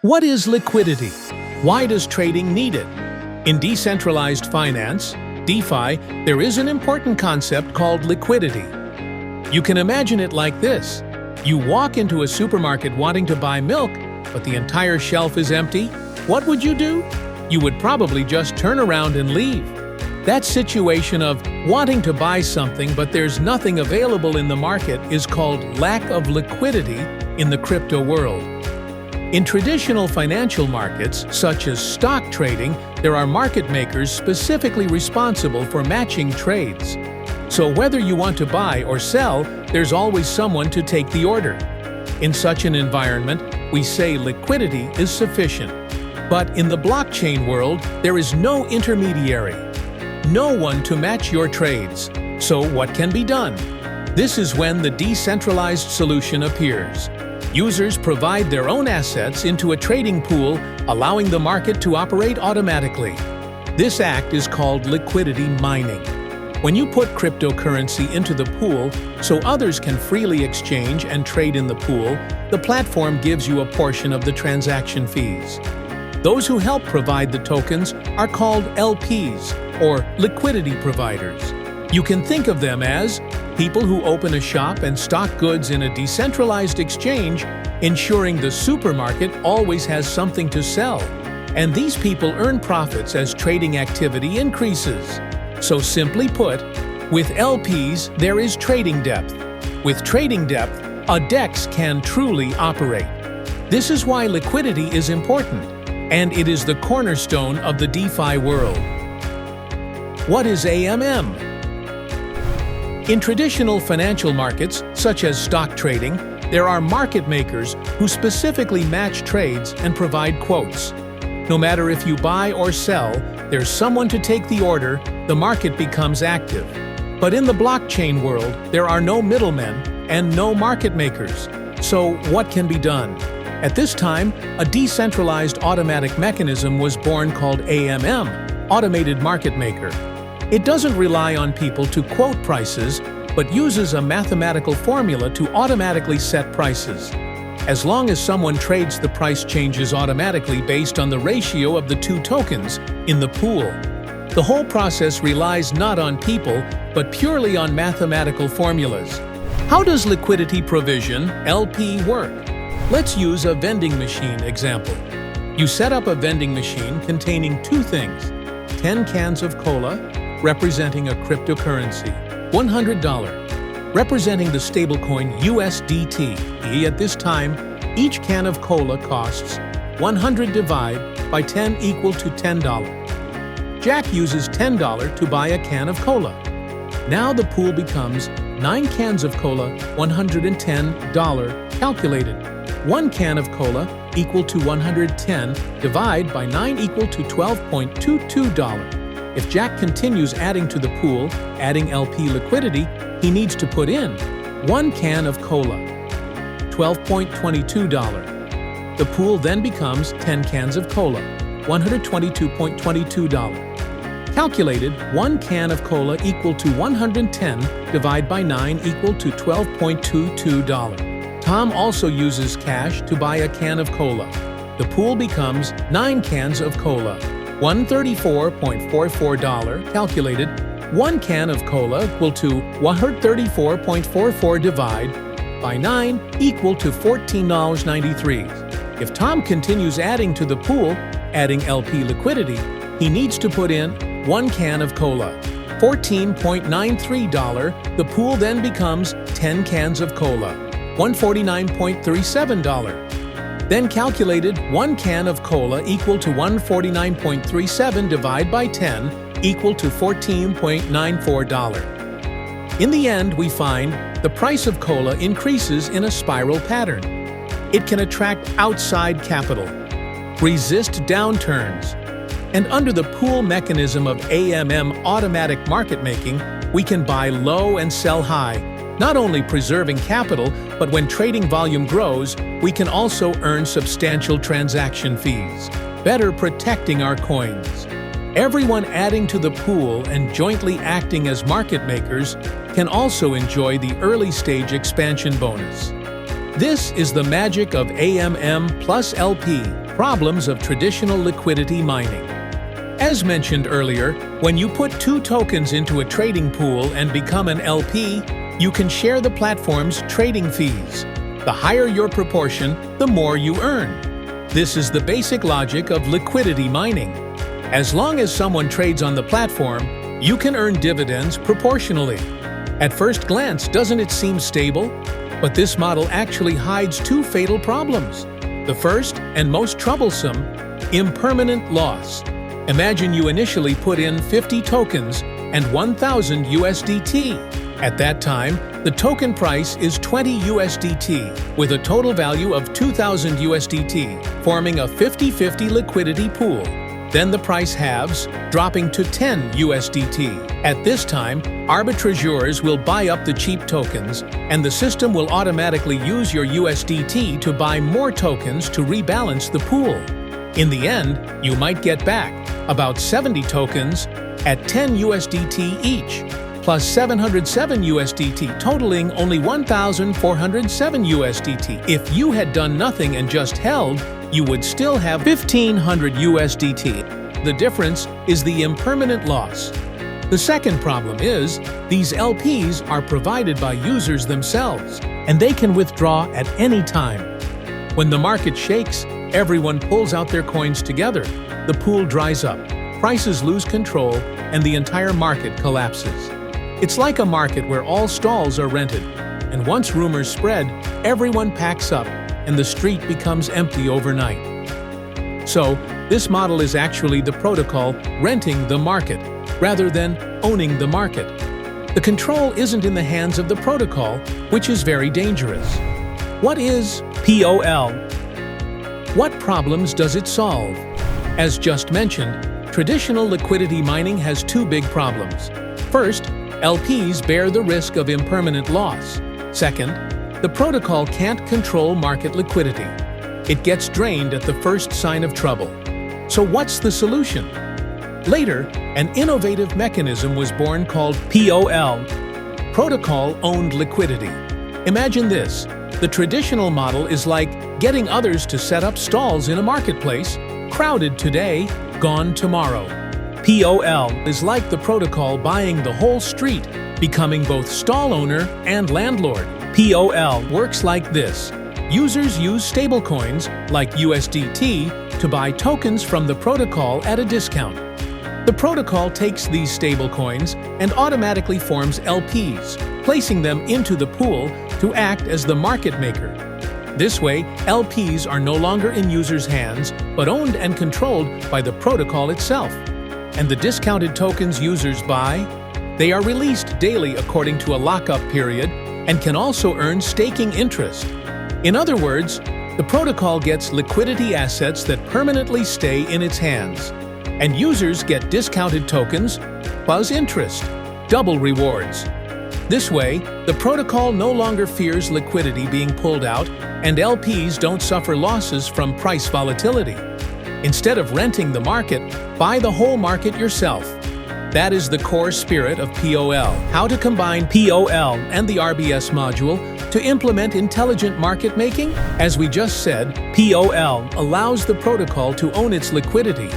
What is liquidity? Why does trading need it? In decentralized finance, DeFi, there is an important concept called liquidity. You can imagine it like this. You walk into a supermarket wanting to buy milk, but the entire shelf is empty. What would you do? You would probably just turn around and leave. That situation of wanting to buy something but there's nothing available in the market is called lack of liquidity in the crypto world. In traditional financial markets, such as stock trading, there are market makers specifically responsible for matching trades. So whether you want to buy or sell, there's always someone to take the order. In such an environment, we say liquidity is sufficient. But in the blockchain world, there is no intermediary. No one to match your trades. So what can be done? This is when the decentralized solution appears. Users provide their own assets into a trading pool, allowing the market to operate automatically. This act is called liquidity mining. When you put cryptocurrency into the pool so others can freely exchange and trade in the pool, the platform gives you a portion of the transaction fees. Those who help provide the tokens are called LPs, or liquidity providers. You can think of them as people who open a shop and stock goods in a decentralized exchange, ensuring the supermarket always has something to sell. And these people earn profits as trading activity increases. So simply put, with LPs there is trading depth. With trading depth, a DEX can truly operate. This is why liquidity is important, and it is the cornerstone of the DeFi world. What is AMM? In traditional financial markets, such as stock trading, there are market makers who specifically match trades and provide quotes. No matter if you buy or sell, there's someone to take the order, the market becomes active. But in the blockchain world, there are no middlemen and no market makers. So what can be done? At this time, a decentralized automatic mechanism was born called AMM, Automated Market Maker. It doesn't rely on people to quote prices, but uses a mathematical formula to automatically set prices. As long as someone trades, the price changes automatically based on the ratio of the two tokens in the pool. The whole process relies not on people, but purely on mathematical formulas. How does liquidity provision, LP, work? Let's use a vending machine example. You set up a vending machine containing two things: 10 cans of cola, representing a cryptocurrency, $100, representing the stablecoin USDT. At this time, each can of cola costs 100 divided by 10 equal to $10. Jack uses $10 to buy a can of cola. Now the pool becomes 9 cans of cola, $110, calculated. 1 can of cola equal to 110 divided by 9 equal to $12.22. If Jack continues adding to the pool, adding LP liquidity, he needs to put in 1 can of cola, $12.22. The pool then becomes 10 cans of cola, $122.22. Calculated, 1 can of cola equal to 110 divided by 9 equal to $12.22. Tom also uses cash to buy a can of cola. The pool becomes 9 cans of cola, $134.44, calculated. 1 can of cola equal to 134.44 divided by 9 equal to $14.93. If Tom continues adding to the pool, adding LP liquidity, he needs to put in 1 can of cola, $14.93. The pool then becomes 10 cans of cola, $149.37. Then calculated, 1 can of cola equal to 149.37 divided by 10 equal to $14.94. In the end, we find the price of cola increases in a spiral pattern. It can attract outside capital, resist downturns, and under the pool mechanism of AMM automatic market making, we can buy low and sell high, not only preserving capital, but when trading volume grows, we can also earn substantial transaction fees, better protecting our coins. Everyone adding to the pool and jointly acting as market makers can also enjoy the early-stage expansion bonus. This is the magic of AMM plus LP, Problems of traditional liquidity mining. As mentioned earlier, when you put two tokens into a trading pool and become an LP, you can share the platform's trading fees. The higher your proportion, the more you earn. This is the basic logic of liquidity mining. As long as someone trades on the platform, you can earn dividends proportionally. At first glance, doesn't it seem stable? But this model actually hides two fatal problems. The first, and most troublesome, impermanent loss. Imagine you initially put in 50 tokens and 1,000 USDT. At that time, the token price is 20 USDT, with a total value of 2,000 USDT, forming a 50-50 liquidity pool. Then the price halves, dropping to 10 USDT. At this time, arbitrageurs will buy up the cheap tokens, and the system will automatically use your USDT to buy more tokens to rebalance the pool. In the end, you might get back about 70 tokens at 10 USDT each, plus 707 USDT, totaling only 1,407 USDT. If you had done nothing and just held, you would still have 1,500 USDT. The difference is the impermanent loss. The second problem is, these LPs are provided by users themselves, and they can withdraw at any time. When the market shakes, everyone pulls out their coins together, the pool dries up, prices lose control, and the entire market collapses. It's like a market where all stalls are rented, and once rumors spread, everyone packs up, and the street becomes empty overnight. So, this model is actually the protocol renting the market, rather than owning the market. The control isn't in the hands of the protocol, which is very dangerous. What is POL? What problems does it solve? As just mentioned, traditional liquidity mining has two big problems. First, LPs bear the risk of impermanent loss. Second, the protocol can't control market liquidity. It gets drained at the first sign of trouble. So what's the solution? Later, an innovative mechanism was born called POL, Protocol-Owned Liquidity. Imagine this. The traditional model is like getting others to set up stalls in a marketplace, crowded today, gone tomorrow. POL is like the protocol buying the whole street, becoming both stall owner and landlord. POL works like this. Users use stablecoins, like USDT, to buy tokens from the protocol at a discount. The protocol takes these stablecoins and automatically forms LPs, placing them into the pool to act as the market maker. This way, LPs are no longer in users' hands, but owned and controlled by the protocol itself. And the discounted tokens users buy, they are released daily according to a lockup period and can also earn staking interest. In other words, the protocol gets liquidity assets that permanently stay in its hands, and users get discounted tokens plus interest, double rewards. This way, the protocol no longer fears liquidity being pulled out, and LPs don't suffer losses from price volatility. Instead of renting the market, buy the whole market yourself. That is the core spirit of POL. How to combine POL and the RBS module to implement intelligent market making? As we just said, POL allows the protocol to own its liquidity.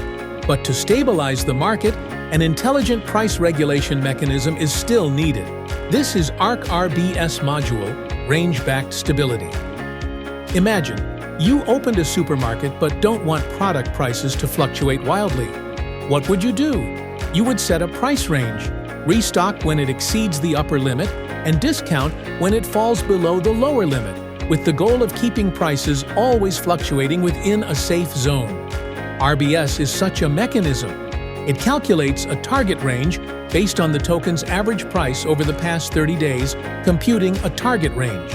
But to stabilize the market, an intelligent price regulation mechanism is still needed. This is RBS module, range-backed stability. Imagine, you opened a supermarket but don't want product prices to fluctuate wildly. What would you do? You would set a price range, restock when it exceeds the upper limit, and discount when it falls below the lower limit, with the goal of keeping prices always fluctuating within a safe zone. RBS is such a mechanism. It calculates a target range based on the token's average price over the past 30 days, computing a target range.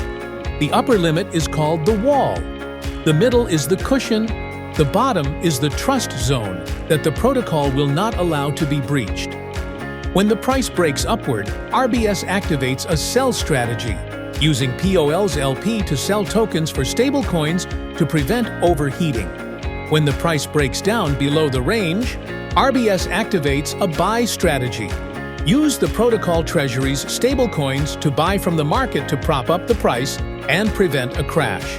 The upper limit is called the wall. The middle is the cushion. The bottom is the trust zone that the protocol will not allow to be breached. When the price breaks upward, RBS activates a sell strategy, using POL's LP to sell tokens for stablecoins to prevent overheating. When the price breaks down below the range, RBS activates a buy strategy. Use the protocol treasury's stablecoins to buy from the market to prop up the price and prevent a crash.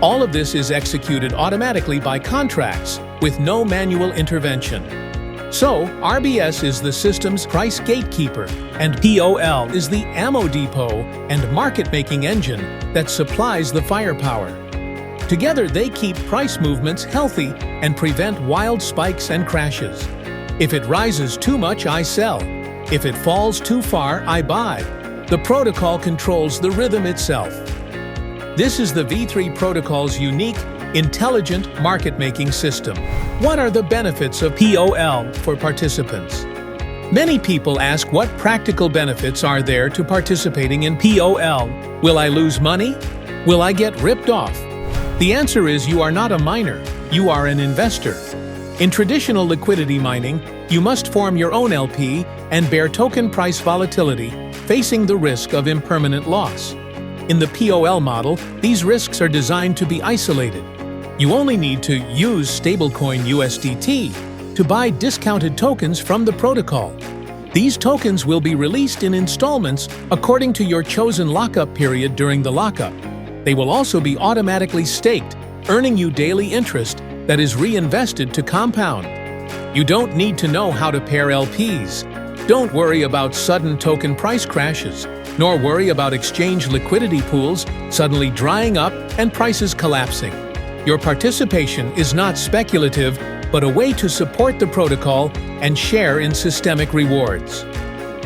All of this is executed automatically by contracts with no manual intervention. So, RBS is the system's price gatekeeper, and POL is the ammo depot and market-making engine that supplies the firepower. Together, they keep price movements healthy and prevent wild spikes and crashes. If it rises too much, I sell. If it falls too far, I buy. The protocol controls the rhythm itself. This is the V3 protocol's unique, intelligent market-making system. What are the benefits of POL for participants? Many people ask what practical benefits are there to participating in POL. Will I lose money? Will I get ripped off? The answer is you are not a miner, you are an investor. In traditional liquidity mining, you must form your own LP and bear token price volatility, facing the risk of impermanent loss. In the POL model, these risks are designed to be isolated. You only need to use stablecoin USDT to buy discounted tokens from the protocol. These tokens will be released in installments according to your chosen lockup period during the lockup. They will also be automatically staked, earning you daily interest that is reinvested to compound. You don't need to know how to pair LPs. Don't worry about sudden token price crashes, nor worry about exchange liquidity pools suddenly drying up and prices collapsing. Your participation is not speculative, but a way to support the protocol and share in systemic rewards.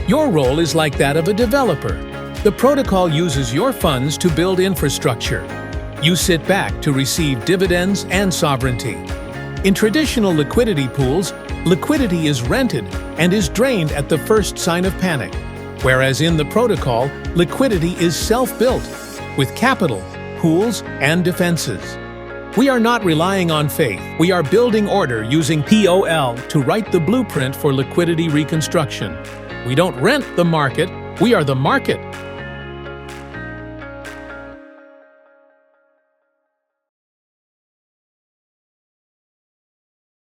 Your role is like that of a developer. The protocol uses your funds to build infrastructure. You sit back to receive dividends and sovereignty. In traditional liquidity pools, liquidity is rented and is drained at the first sign of panic, whereas in the protocol, liquidity is self-built, with capital, pools, and defenses. We are not relying on faith. We are building order using POL to write the blueprint for liquidity reconstruction. We don't rent the market, we are the market.